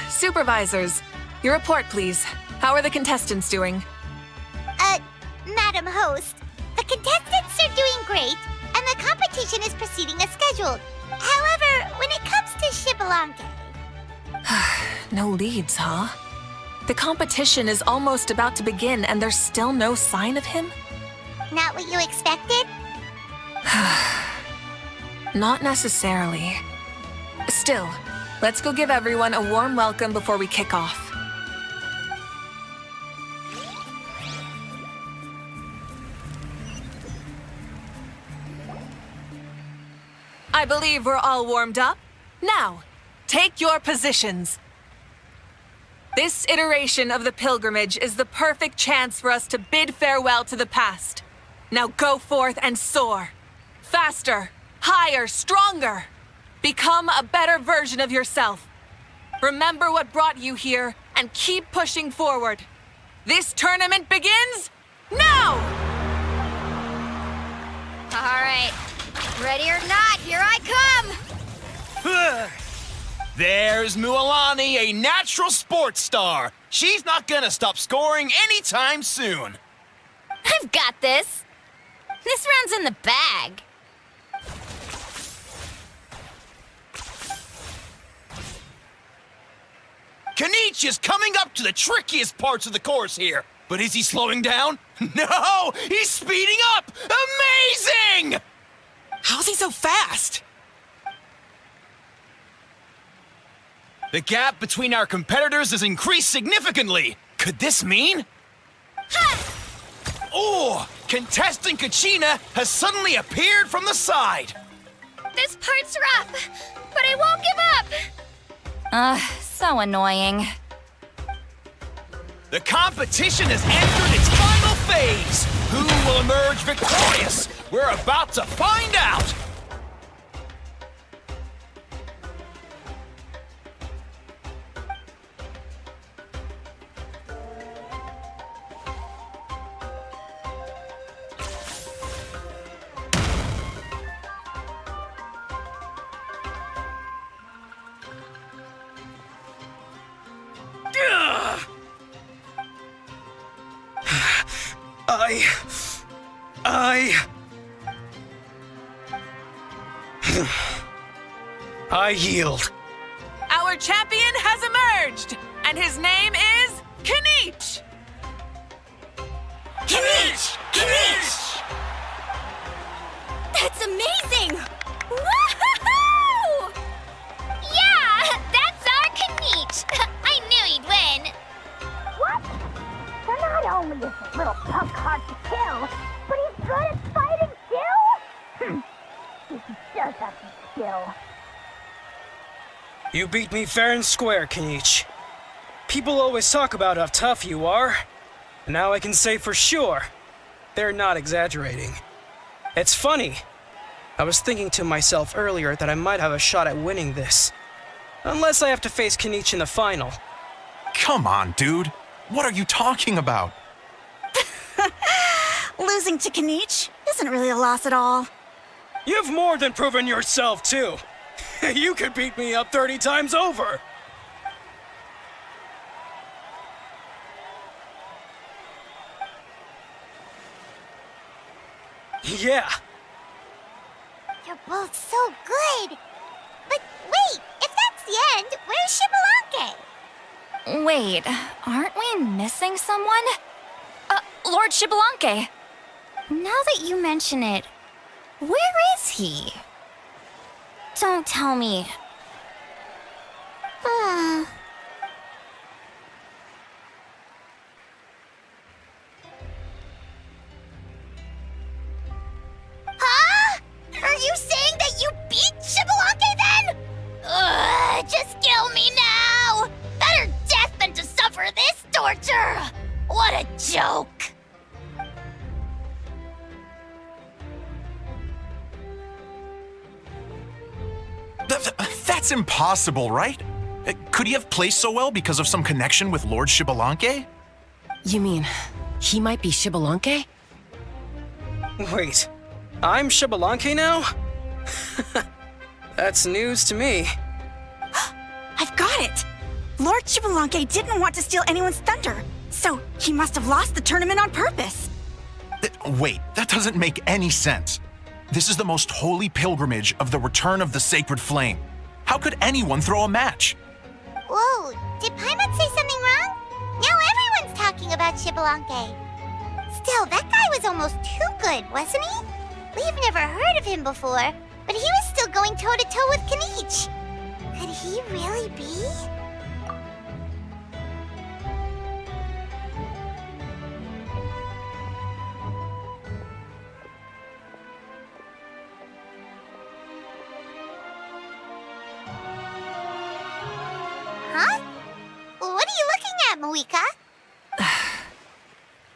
Supervisors. Your report, please. How are the contestants doing? Madam Host, the contestants are doing great, and the competition is proceeding as scheduled. However, when it comes to Xbalanque... No leads, huh? The competition is almost about to begin, and there's still no sign of him? Not what you expected? Not necessarily. Still, let's go give everyone a warm welcome before we kick off. I believe we're all warmed up. Now, take your positions. This iteration of the pilgrimage is the perfect chance for us to bid farewell to the past. Now go forth and soar. Faster, higher, stronger. Become a better version of yourself. Remember what brought you here and keep pushing forward. This tournament begins now! All right. Ready or not, here I come! There's Mualani, a natural sports star. She's not gonna stop scoring anytime soon. I've got this. This round's in the bag. Kanichi is coming up to the trickiest parts of the course here. But is he slowing down? No! He's speeding up! Amazing! How's he so fast? The gap between our competitors has increased significantly. Could this mean? Oh! Contestant Kachina has suddenly appeared from the side. This part's rough, but I won't give up. So annoying. The competition has entered its final phase. Who will emerge victorious? We're about to find out. I yield. Our champion has emerged, and his name is Kanichi! Kanichi! Kanichi! That's amazing! Woohoo! Yeah, that's our Kanichi. I knew he'd win. What? So not only is this little punk hard to kill, but he's good at fighting too? He does have some skill. You beat me fair and square, Kanichi. People always talk about how tough you are. And now I can say for sure, they're not exaggerating. It's funny. I was thinking to myself earlier that I might have a shot at winning this. Unless I have to face Kanichi in the final. Come on, dude. What are you talking about? Losing to Kanichi isn't really a loss at all. You've more than proven yourself, too. You could beat me up 30 times over. Yeah. You're both so good. But wait, if that's the end, where's Xbalanque? Wait, aren't we missing someone? Lord Xbalanque. Now that you mention it, where is he? Don't tell me. Huh? Are you saying that you beat Xbalanque then? Just kill me now! Better death than to suffer this torture! What a joke! That's impossible, right? Could he have played so well because of some connection with Lord Xbalanque? You mean, he might be Xbalanque? Wait, I'm Xbalanque now? That's news to me. I've got it! Lord Xbalanque didn't want to steal anyone's thunder, so he must have lost the tournament on purpose. Wait, that doesn't make any sense. This is the most holy pilgrimage of the return of the sacred flame. How could anyone throw a match? Whoa, did Paimon say something wrong? Now everyone's talking about Xbalanque. Still, that guy was almost too good, wasn't he? We've never heard of him before, but he was still going toe-to-toe with Kenichi. Could he really be? Huh? What are you looking at, Mavuika?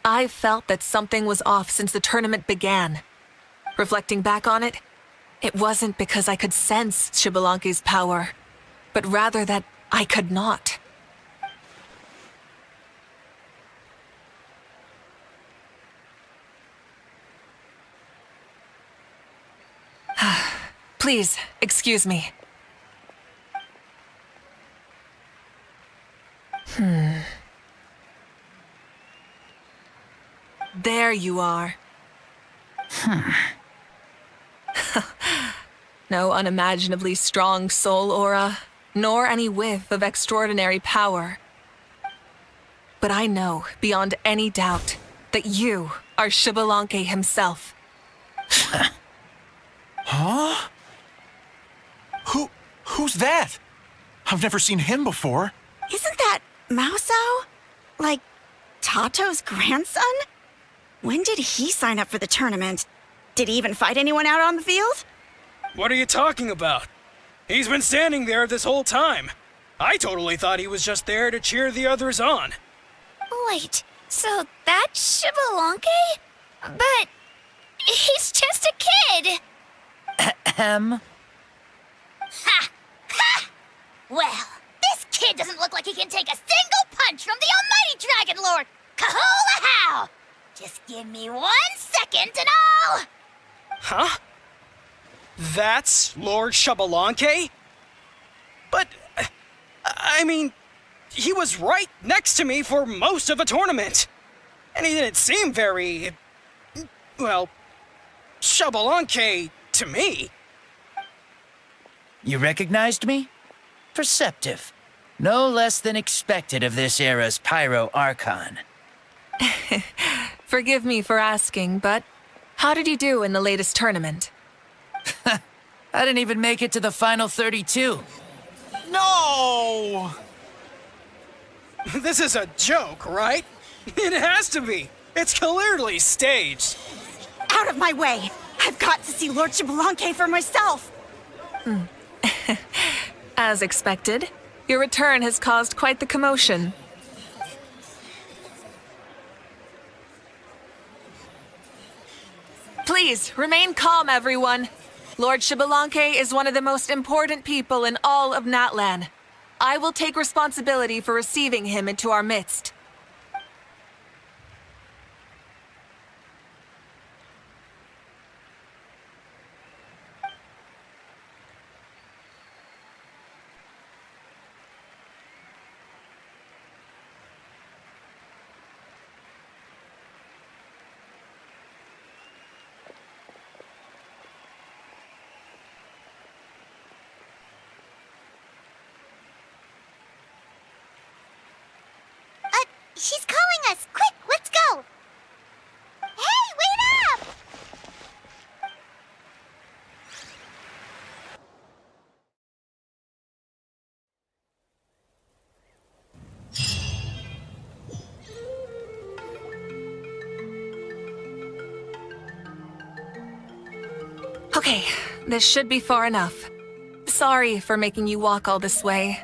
I felt that something was off since the tournament began. Reflecting back on it, it wasn't because I could sense Xbalanque's power, but rather that I could not. Please, excuse me. There you are. No unimaginably strong soul aura, nor any whiff of extraordinary power. But I know, beyond any doubt, that you are Xbalanque himself. Huh? Who's that? I've never seen him before. Isn't that Mauso? Like, Tato's grandson? When did he sign up for the tournament? Did he even fight anyone out on the field? What are you talking about? He's been standing there this whole time. I totally thought he was just there to cheer the others on. Wait, so that's Xbalanque? But he's just a kid. Ha! Ha! Well, this kid doesn't look like he can take a single punch from the almighty Dragon Lord! Kahola how! Just give me 1 second and I'll... Huh? That's Lord Xbalanque? But, I mean, he was right next to me for most of the tournament. And he didn't seem very, well, Xbalanque to me. You recognized me? Perceptive. No less than expected of this era's Pyro Archon. Forgive me for asking, but how did you do in the latest tournament? I didn't even make it to the final 32. No! This is a joke, right? It has to be. It's clearly staged. Out of my way! I've got to see Lord Xbalanque for myself! As expected, your return has caused quite the commotion. Please, remain calm, everyone. Lord Xbalanque is one of the most important people in all of Natlan. I will take responsibility for receiving him into our midst. She's calling us! Quick, let's go! Hey, wait up! Okay, this should be far enough. Sorry for making you walk all this way.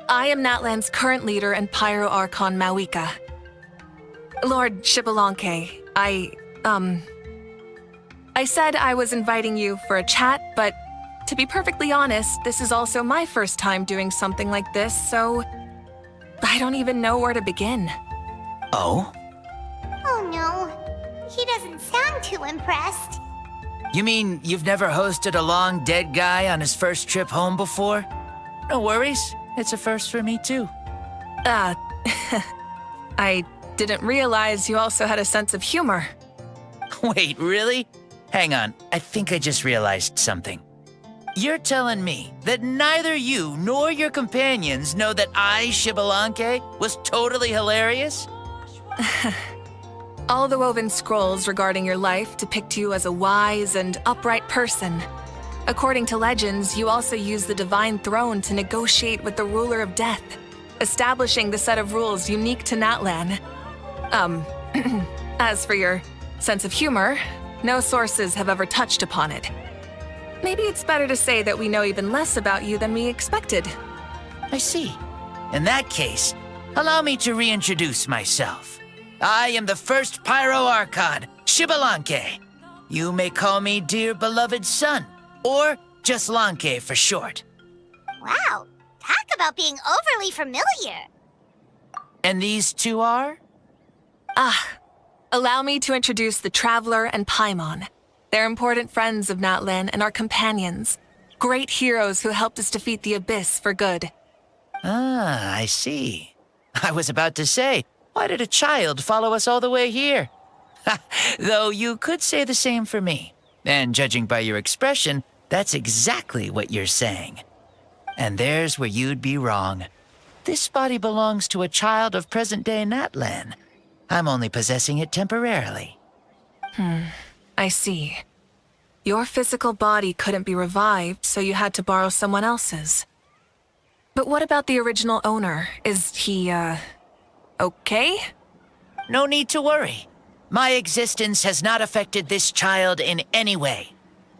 I am Natlan's current leader and Pyro Archon Mavuika. Lord Xbalanque, I said I was inviting you for a chat, but to be perfectly honest, this is also my first time doing something like this, so I don't even know where to begin. Oh? Oh no, he doesn't sound too impressed. You mean you've never hosted a long dead guy on his first trip home before? No worries, it's a first for me too. Uh, I didn't realize you also had a sense of humor. Wait, really? Hang on, I think I just realized something. You're telling me that neither you nor your companions know that I, Xbalanque, was totally hilarious? All the woven scrolls regarding your life depict you as a wise and upright person. According to legends, you also use the divine throne to negotiate with the ruler of death, establishing the set of rules unique to Natlan. As for your sense of humor, no sources have ever touched upon it. Maybe it's better to say that we know even less about you than we expected. I see. In that case, allow me to reintroduce myself. I am the first Pyro Archon, Xbalanque. You may call me dear beloved son, or just Lanque for short. Wow, talk about being overly familiar. And these two are? Allow me to introduce the Traveler and Paimon. They're important friends of Natlan and our companions. Great heroes who helped us defeat the Abyss for good. Ah, I see. I was about to say, why did a child follow us all the way here? Though you could say the same for me. And judging by your expression, that's exactly what you're saying. And there's where you'd be wrong. This body belongs to a child of present-day Natlan. I'm only possessing it temporarily. I see. Your physical body couldn't be revived, so you had to borrow someone else's. But what about the original owner? Is he, okay? No need to worry. My existence has not affected this child in any way.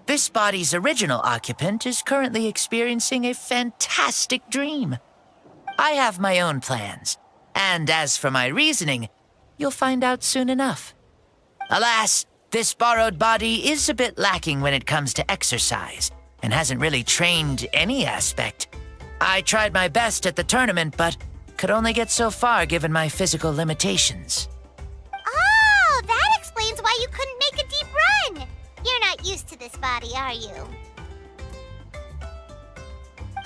This body's original occupant is currently experiencing a fantastic dream. I have my own plans, and as for my reasoning, you'll find out soon enough. Alas, this borrowed body is a bit lacking when it comes to exercise, and hasn't really trained any aspect. I tried my best at the tournament, but could only get so far given my physical limitations. Oh, that explains why you couldn't make a deep run. You're not used to this body, are you?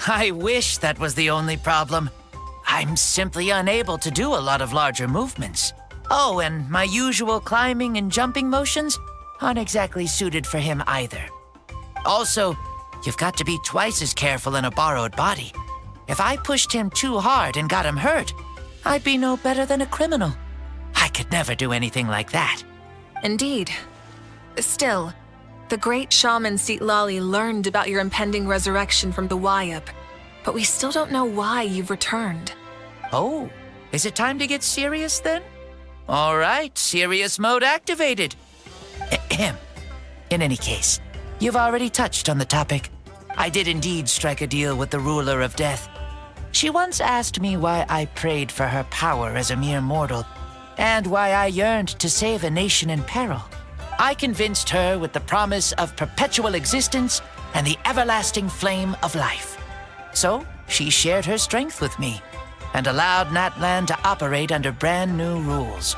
I wish that was the only problem. I'm simply unable to do a lot of larger movements. Oh, and my usual climbing and jumping motions aren't exactly suited for him either. Also, you've got to be twice as careful in a borrowed body. If I pushed him too hard and got him hurt, I'd be no better than a criminal. I could never do anything like that. Indeed. Still, the great shaman Lali learned about your impending resurrection from the Wayab, but we still don't know why you've returned. Oh, is it time to get serious then? All right, serious mode activated. Ahem. In any case, you've already touched on the topic. I did indeed strike a deal with the ruler of death. She once asked me why I prayed for her power as a mere mortal, and why I yearned to save a nation in peril. I convinced her with the promise of perpetual existence and the everlasting flame of life. So, she shared her strength with me, and allowed Natlan to operate under brand new rules.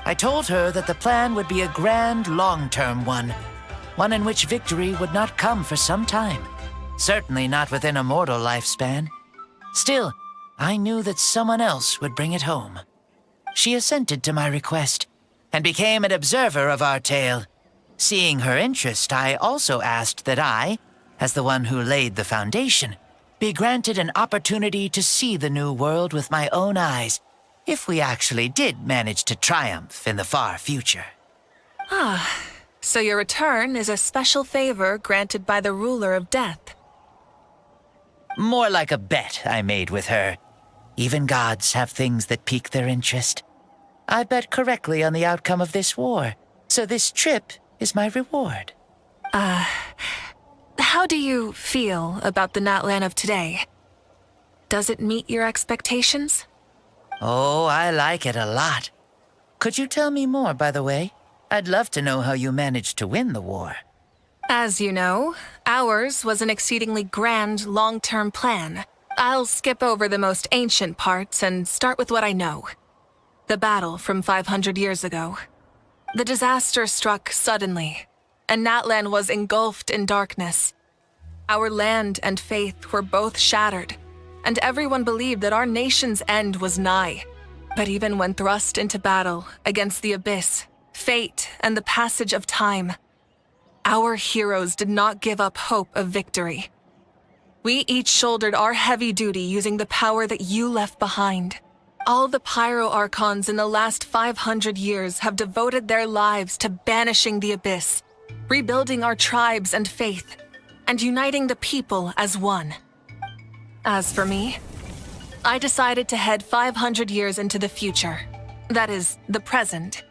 I told her that the plan would be a grand, long-term one in which victory would not come for some time, certainly not within a mortal lifespan. Still, I knew that someone else would bring it home. She assented to my request, and became an observer of our tale. Seeing her interest, I also asked that I, as the one who laid the foundation, be granted an opportunity to see the new world with my own eyes, if we actually did manage to triumph in the far future. So your return is a special favor granted by the ruler of death. More like a bet I made with her. Even gods have things that pique their interest. I bet correctly on the outcome of this war, so this trip is my reward. How do you feel about the Natlan of today? Does it meet your expectations? Oh, I like it a lot. Could you tell me more, by the way? I'd love to know how you managed to win the war. As you know, ours was an exceedingly grand, long-term plan. I'll skip over the most ancient parts and start with what I know. The battle from 500 years ago. The disaster struck suddenly, and Natlan was engulfed in darkness. Our land and faith were both shattered, and everyone believed that our nation's end was nigh. But even when thrust into battle against the abyss, fate, and the passage of time, our heroes did not give up hope of victory. We each shouldered our heavy duty using the power that you left behind. All the Pyro Archons in the last 500 years have devoted their lives to banishing the abyss, rebuilding our tribes and faith, and uniting the people as one. As for me, I decided to head 500 years into the future, that is, the present,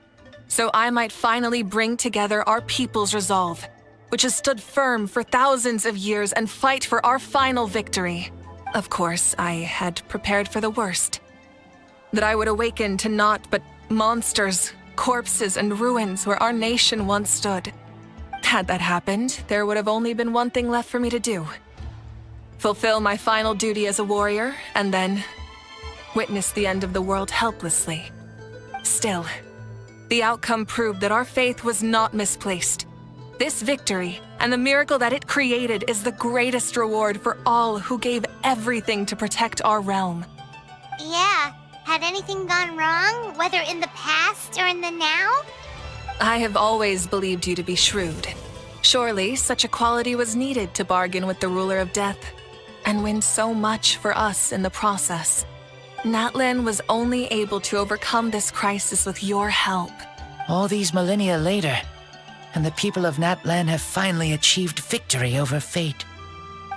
so I might finally bring together our people's resolve, which has stood firm for thousands of years, and fight for our final victory. Of course, I had prepared for the worst. That I would awaken to naught but monsters, corpses, and ruins where our nation once stood. Had that happened, there would have only been one thing left for me to do. Fulfill my final duty as a warrior, and then witness the end of the world helplessly. Still, the outcome proved that our faith was not misplaced. This victory, and the miracle that it created, is the greatest reward for all who gave everything to protect our realm. Yeah, had anything gone wrong, whether in the past or in the now? I have always believed you to be shrewd. Surely, such a quality was needed to bargain with the ruler of death, and win so much for us in the process. Natlan was only able to overcome this crisis with your help. All these millennia later, and the people of Natlan have finally achieved victory over fate.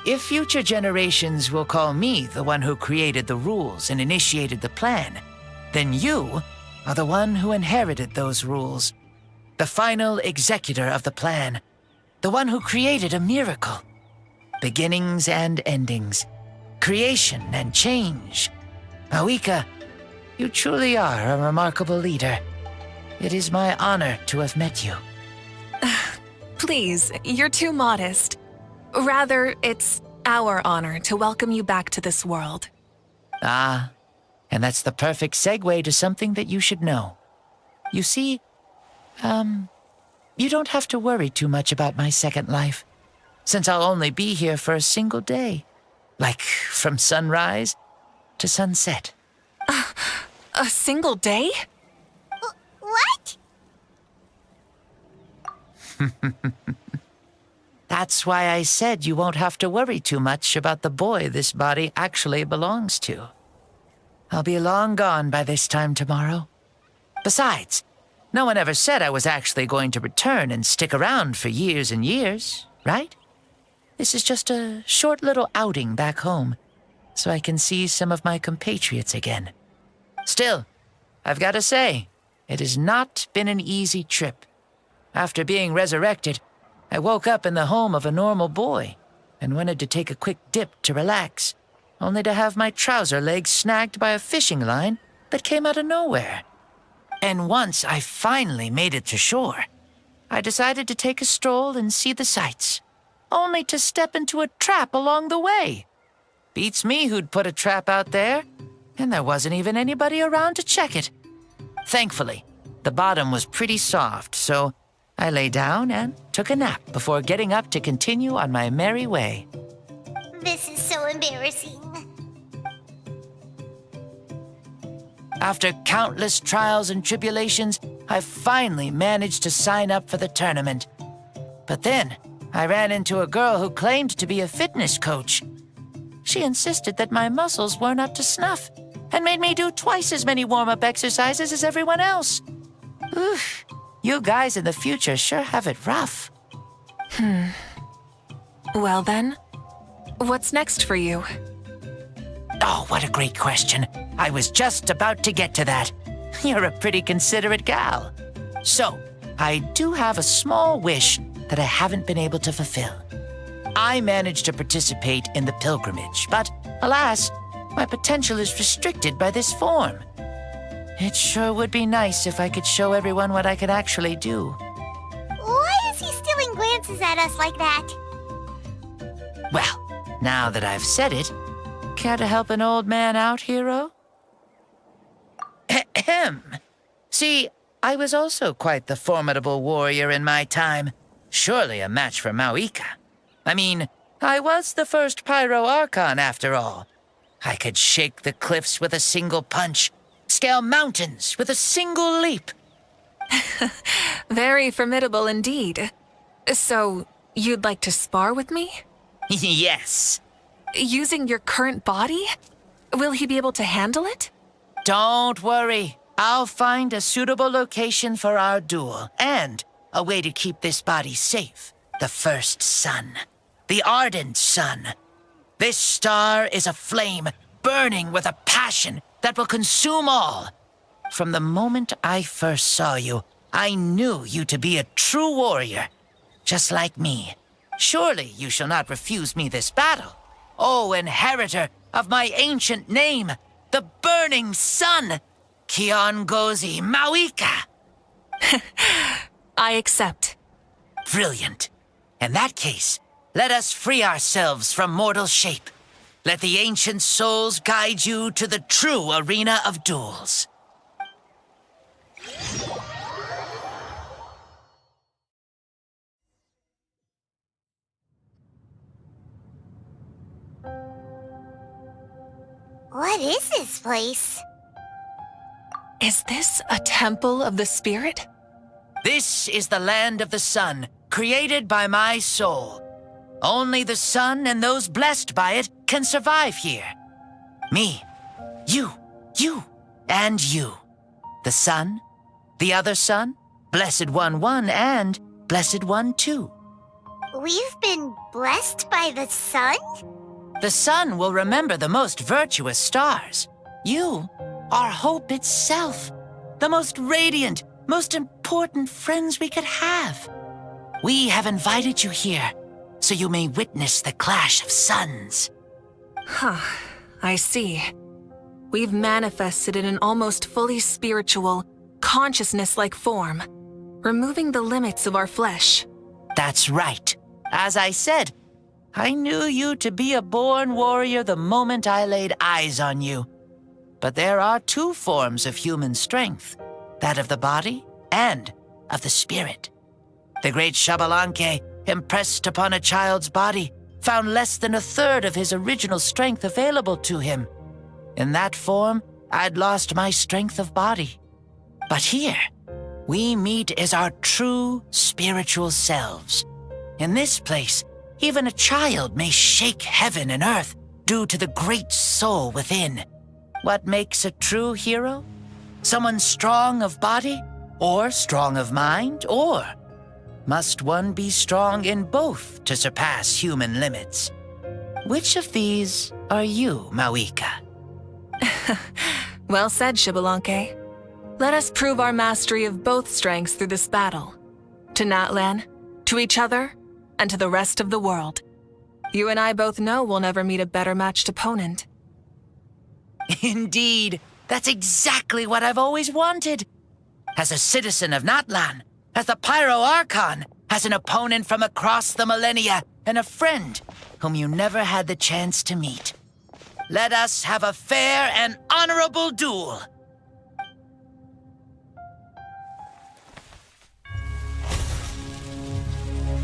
If future generations will call me the one who created the rules and initiated the plan, then you are the one who inherited those rules. The final executor of the plan. The one who created a miracle. Beginnings and endings. Creation and change. Mavuika, you truly are a remarkable leader. It is my honor to have met you. Please, you're too modest. Rather, it's our honor to welcome you back to this world. Ah, and that's the perfect segue to something that you should know. You see, you don't have to worry too much about my second life, since I'll only be here for a single day. Like, from sunrise to sunset. A single day? What? That's why I said you won't have to worry too much about the boy this body actually belongs to. I'll be long gone by this time tomorrow. Besides, no one ever said I was actually going to return and stick around for years and years, right? This is just a short little outing back home, so I can see some of my compatriots again. Still, I've got to say, it has not been an easy trip. After being resurrected, I woke up in the home of a normal boy and wanted to take a quick dip to relax, only to have my trouser legs snagged by a fishing line that came out of nowhere. And once I finally made it to shore, I decided to take a stroll and see the sights, only to step into a trap along the way. Beats me who'd put a trap out there, and there wasn't even anybody around to check it. Thankfully, the bottom was pretty soft, so I lay down and took a nap before getting up to continue on my merry way. This is so embarrassing. After countless trials and tribulations, I finally managed to sign up for the tournament. But then, I ran into a girl who claimed to be a fitness coach. She insisted that my muscles weren't up to snuff, and made me do twice as many warm-up exercises as everyone else. Oof, you guys in the future sure have it rough. Well then, what's next for you? Oh, what a great question. I was just about to get to that. You're a pretty considerate gal. So, I do have a small wish that I haven't been able to fulfill. I managed to participate in the pilgrimage, but alas, my potential is restricted by this form. It sure would be nice if I could show everyone what I could actually do. Why is he stealing glances at us like that? Well, now that I've said it, care to help an old man out, hero? Ahem. See, I was also quite the formidable warrior in my time. Surely a match for Mavuika. I mean, I was the first Pyro Archon after all. I could shake the cliffs with a single punch, scale mountains with a single leap. Very formidable indeed. So, you'd like to spar with me? Yes. Using your current body? Will he be able to handle it? Don't worry. I'll find a suitable location for our duel and a way to keep this body safe. The first sun. The ardent sun. This star is a flame burning with a passion that will consume all. From the moment I first saw you, I knew you to be a true warrior, just like me. Surely you shall not refuse me this battle. O inheritor of my ancient name, the burning sun, Kiongozi Mavuika. I accept. Brilliant. In that case, let us free ourselves from mortal shape. Let the ancient souls guide you to the true arena of duels. What is this place? Is this a temple of the spirit? This is the land of the sun, created by my soul. Only the sun and those blessed by it can survive here. Me, you, and you. The sun, the other sun, Blessed One 1, and Blessed One 2. We've been blessed by the sun? The sun will remember the most virtuous stars. You are hope itself, the most radiant, most important friends we could have. We have invited you here so you may witness the clash of suns. Huh, I see. We've manifested in an almost fully spiritual, consciousness-like form, removing the limits of our flesh. That's right. As I said, I knew you to be a born warrior the moment I laid eyes on you. But there are two forms of human strength, that of the body and of the spirit. The great Xbalanque, impressed upon a child's body, found less than a third of his original strength available to him. In that form, I'd lost my strength of body. But here, we meet as our true spiritual selves. In this place, even a child may shake heaven and earth due to the great soul within. What makes a true hero? Someone strong of body, or strong of mind, or must one be strong in both to surpass human limits? Which of these are you, Mavuika? Well said, Xbalanque. Let us prove our mastery of both strengths through this battle. To Natlan, to each other, and to the rest of the world. You and I both know we'll never meet a better matched opponent. Indeed, that's exactly what I've always wanted. As a citizen of Natlan, as the Pyro Archon, as an opponent from across the millennia, and a friend whom you never had the chance to meet. Let us have a fair and honorable duel.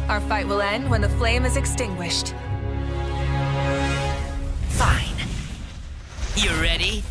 Our fight will end when the flame is extinguished. Fine. You ready?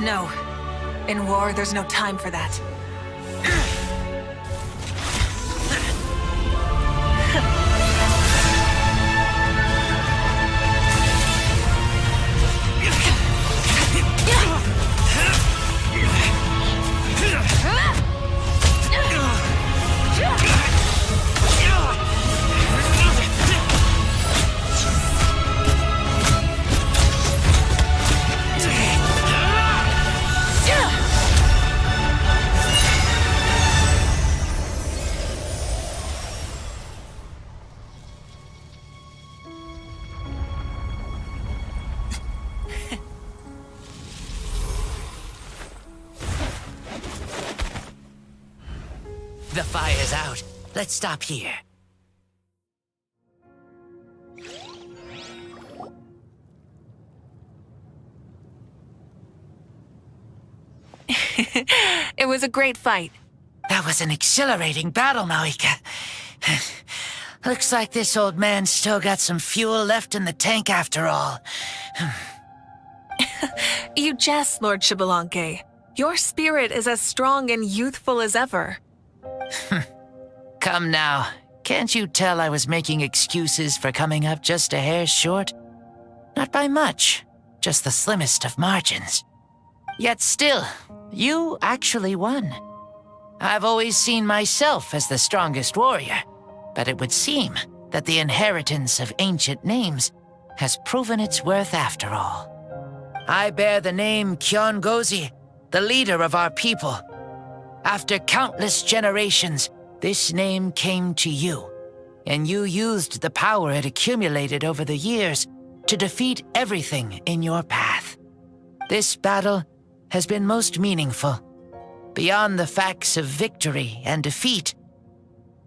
No. In war, there's no time for that. The fire's out. Let's stop here. It was a great fight. That was an exhilarating battle, Mavuika. Looks like this old man's still got some fuel left in the tank after all. You jest, Lord Xbalanque. Your spirit is as strong and youthful as ever. Come now. Can't you tell I was making excuses for coming up just a hair short? Not by much, just the slimmest of margins. Yet still, you actually won. I've always seen myself as the strongest warrior, but it would seem that the inheritance of ancient names has proven its worth after all. I bear the name Kyongozi, the leader of our people. After countless generations, this name came to you, and you used the power it accumulated over the years to defeat everything in your path. This battle has been most meaningful. Beyond the facts of victory and defeat,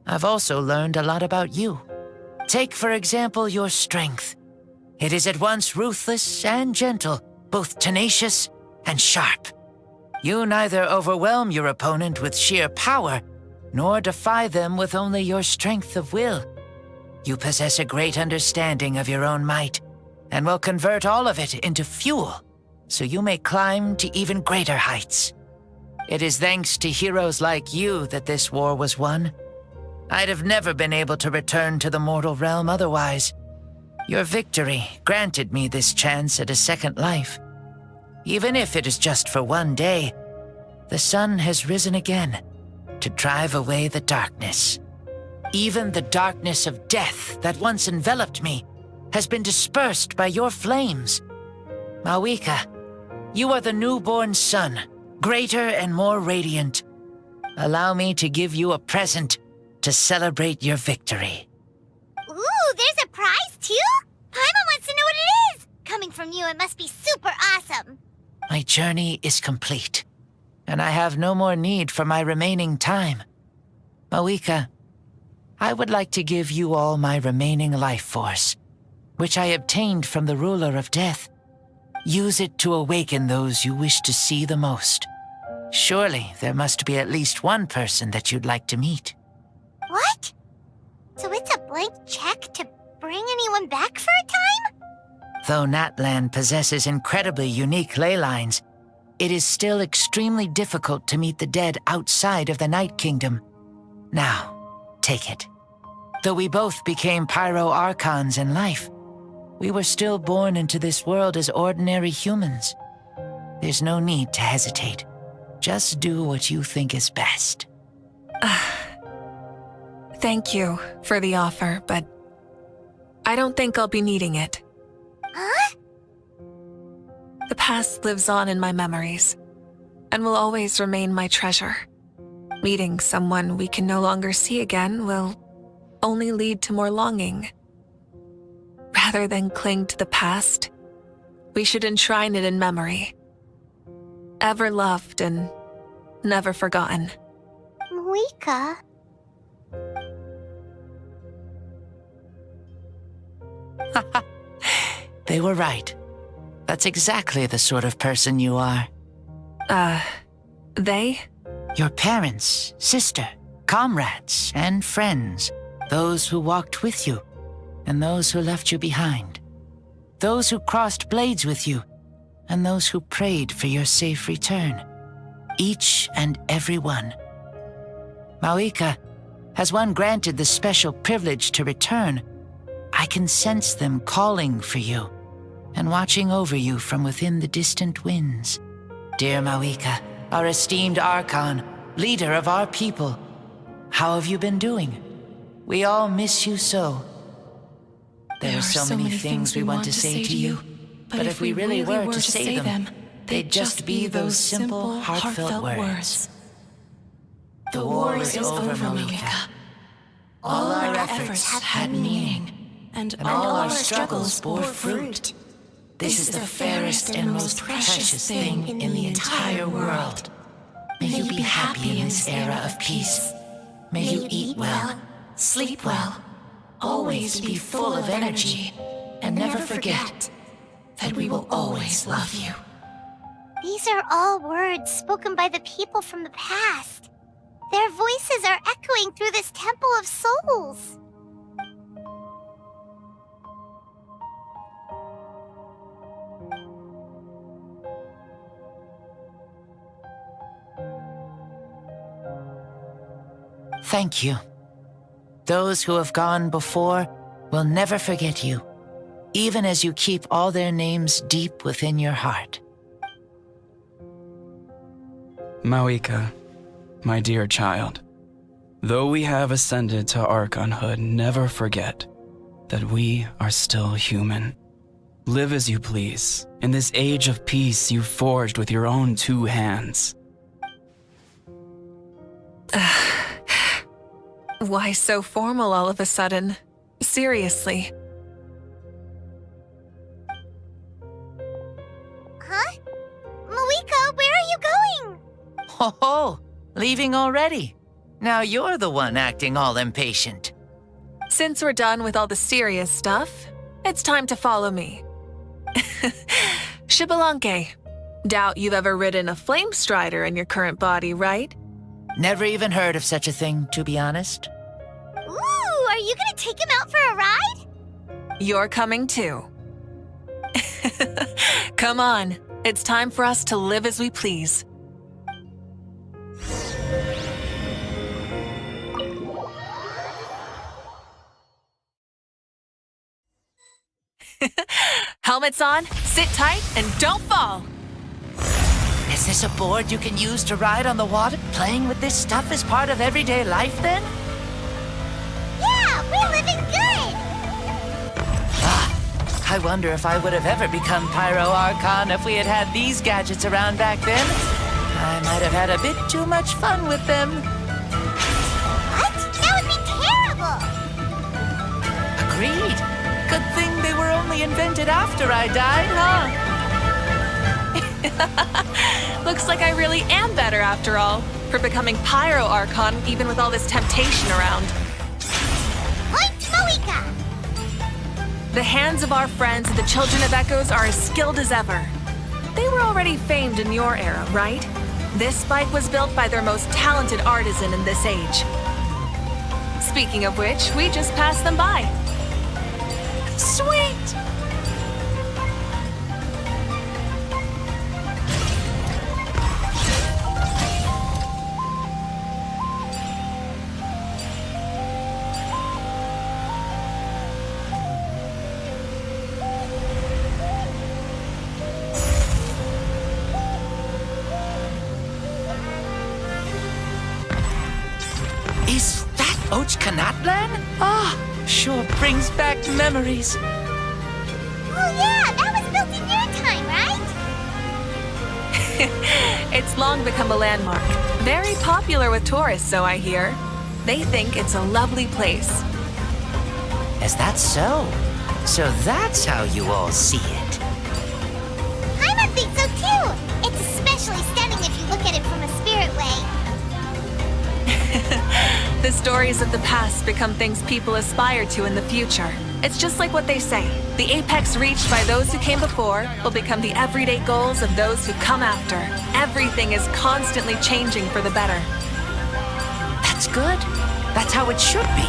I've also learned a lot about you. Take, for example, your strength. It is at once ruthless and gentle, both tenacious and sharp. You neither overwhelm your opponent with sheer power, nor defy them with only your strength of will. You possess a great understanding of your own might, and will convert all of it into fuel, so you may climb to even greater heights. It is thanks to heroes like you that this war was won. I'd have never been able to return to the mortal realm otherwise. Your victory granted me this chance at a second life. Even if it is just for one day, the sun has risen again to drive away the darkness. Even the darkness of death that once enveloped me has been dispersed by your flames. Mavuika, you are the newborn sun, greater and more radiant. Allow me to give you a present to celebrate your victory. Ooh, there's a prize too? Paimon wants to know what it is! Coming from you, it must be super awesome. My journey is complete, and I have no more need for my remaining time. Mavuika, I would like to give you all my remaining life force, which I obtained from the ruler of death. Use it to awaken those you wish to see the most. Surely there must be at least one person that you'd like to meet. What? So it's a blank check to bring anyone back for a time? Though Natlan possesses incredibly unique ley lines, it is still extremely difficult to meet the dead outside of the Night Kingdom. Now, take it. Though we both became Pyro-Archons in life, we were still born into this world as ordinary humans. There's no need to hesitate. Just do what you think is best. Thank you for the offer, but I don't think I'll be needing it. Huh? The past lives on in my memories, and will always remain my treasure. Meeting someone we can no longer see again will only lead to more longing. Rather than cling to the past, we should enshrine it in memory. Ever loved and never forgotten. Mavuika? They were right. That's exactly the sort of person you are. They? Your parents, sister, comrades, and friends. Those who walked with you, and those who left you behind. Those who crossed blades with you, and those who prayed for your safe return. Each and every one. Mavuika, has one granted the special privilege to return, I can sense them calling for you, and watching over you from within the distant winds. Dear Mavuika, our esteemed Archon, leader of our people, how have you been doing? We all miss you so. There are so many things we want to say to you, but if we really were to say them, they'd just be those simple, heartfelt words. The war is over, Mavuika. All our efforts had meaning, and all our struggles bore fruit. This is the fairest and most precious thing in the entire world. May you be happy in this era of peace. May you eat well, sleep well, always be full of energy, and never forget that we will always love you. These are all words spoken by the people from the past. Their voices are echoing through this Temple of Souls. Thank you. Those who have gone before will never forget you, even as you keep all their names deep within your heart. Mavuika, my dear child, though we have ascended to Archonhood, never forget that we are still human. Live as you please, in this age of peace you forged with your own 2 hands. Why so formal all of a sudden? Seriously. Huh? Mavuika, where are you going? Ho ho! Leaving already? Now you're the one acting all impatient. Since we're done with all the serious stuff, it's time to follow me. Xbalanque. Doubt you've ever ridden a flame strider in your current body, right? Never even heard of such a thing, to be honest. Ooh, are you gonna take him out for a ride? You're coming too. Come on, it's time for us to live as we please. Helmets on, sit tight, and don't fall! Is this a board you can use to ride on the water? Playing with this stuff is part of everyday life, then? Yeah, we're living good! I wonder if I would have ever become Pyro Archon if we had had these gadgets around back then. I might have had a bit too much fun with them. What? That would be terrible! Agreed. Good thing they were only invented after I died, huh? Looks like I really am better after all, for becoming Pyro Archon even with all this temptation around. Point Mavuika! The hands of our friends the Children of Echoes are as skilled as ever. They were already famed in your era, right? This spike was built by their most talented artisan in this age. Speaking of which, we just passed them by. Sweet! Is that Natlan? Ah, sure brings back memories. Oh yeah, that was built in your time, right? It's long become a landmark. Very popular with tourists, so I hear. They think it's a lovely place. Is that so? So that's how you all see it. Paimon thinks so too! It's especially stunning if you look at it from a spirit way. The stories of the past become things people aspire to in the future. It's just like what they say. The apex reached by those who came before will become the everyday goals of those who come after. Everything is constantly changing for the better. That's good. That's how it should be.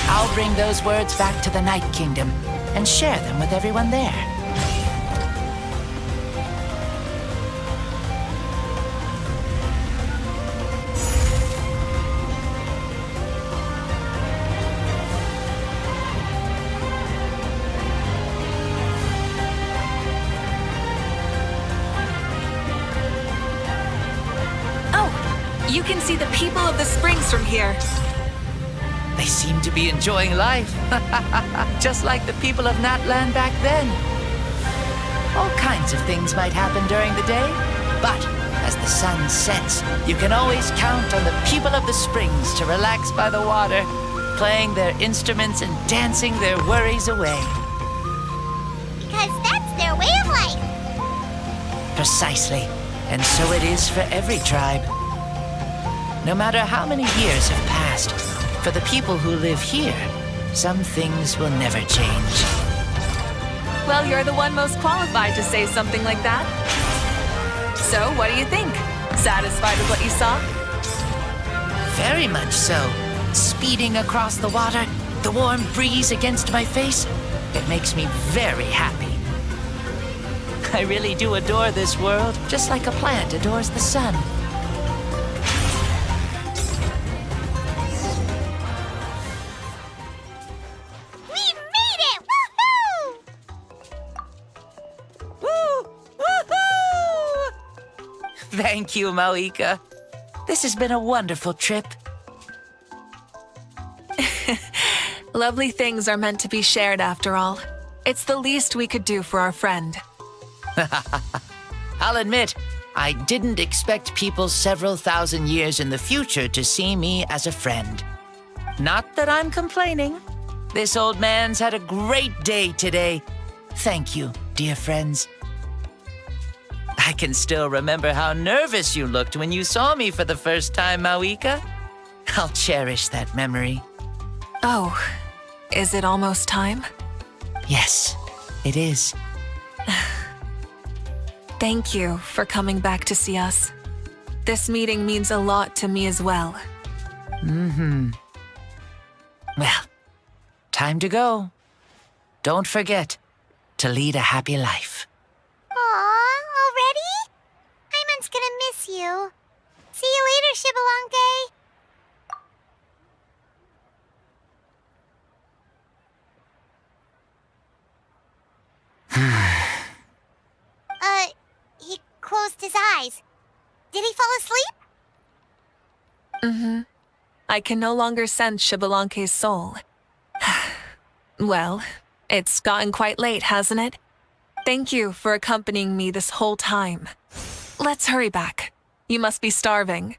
I'll bring those words back to the Night Kingdom and share them with everyone there. You can see the people of the springs from here. They seem to be enjoying life. Just like the people of Natlan back then. All kinds of things might happen during the day, but as the sun sets, you can always count on the people of the springs to relax by the water, playing their instruments and dancing their worries away. Because that's their way of life. Precisely. And so it is for every tribe. No matter how many years have passed, past. For the people who live here, some things will never change. Well, you're the one most qualified to say something like that. So, what do you think? Satisfied with what you saw? Very much so. Speeding across the water, the warm breeze against my face, it makes me very happy. I really do adore this world, just like a plant adores the sun. We made it! Woohoo! Woo! Woohoo! Thank you, Mavuika. This has been a wonderful trip. Lovely things are meant to be shared after all. It's the least we could do for our friend. I'll admit, I didn't expect people several thousand years in the future to see me as a friend. Not that I'm complaining. This old man's had a great day today. Thank you, dear friends. I can still remember how nervous you looked when you saw me for the first time, Mavuika. I'll cherish that memory. Oh, is it almost time? Yes, it is. Thank you for coming back to see us. This meeting means a lot to me as well. Well, time to go. Don't forget to lead a happy life. Aw, already? Paimon's gonna miss you. See you later, Xbalanque. He closed his eyes. Did he fall asleep? I can no longer sense Xbalanque's soul. Well, it's gotten quite late, hasn't it? Thank you for accompanying me this whole time. Let's hurry back. You must be starving.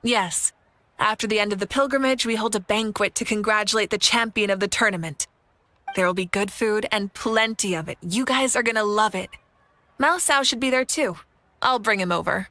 Yes, after the end of the pilgrimage, we hold a banquet to congratulate the champion of the tournament. There will be good food and plenty of it. You guys are gonna love it. Mao Sao should be there too. I'll bring him over.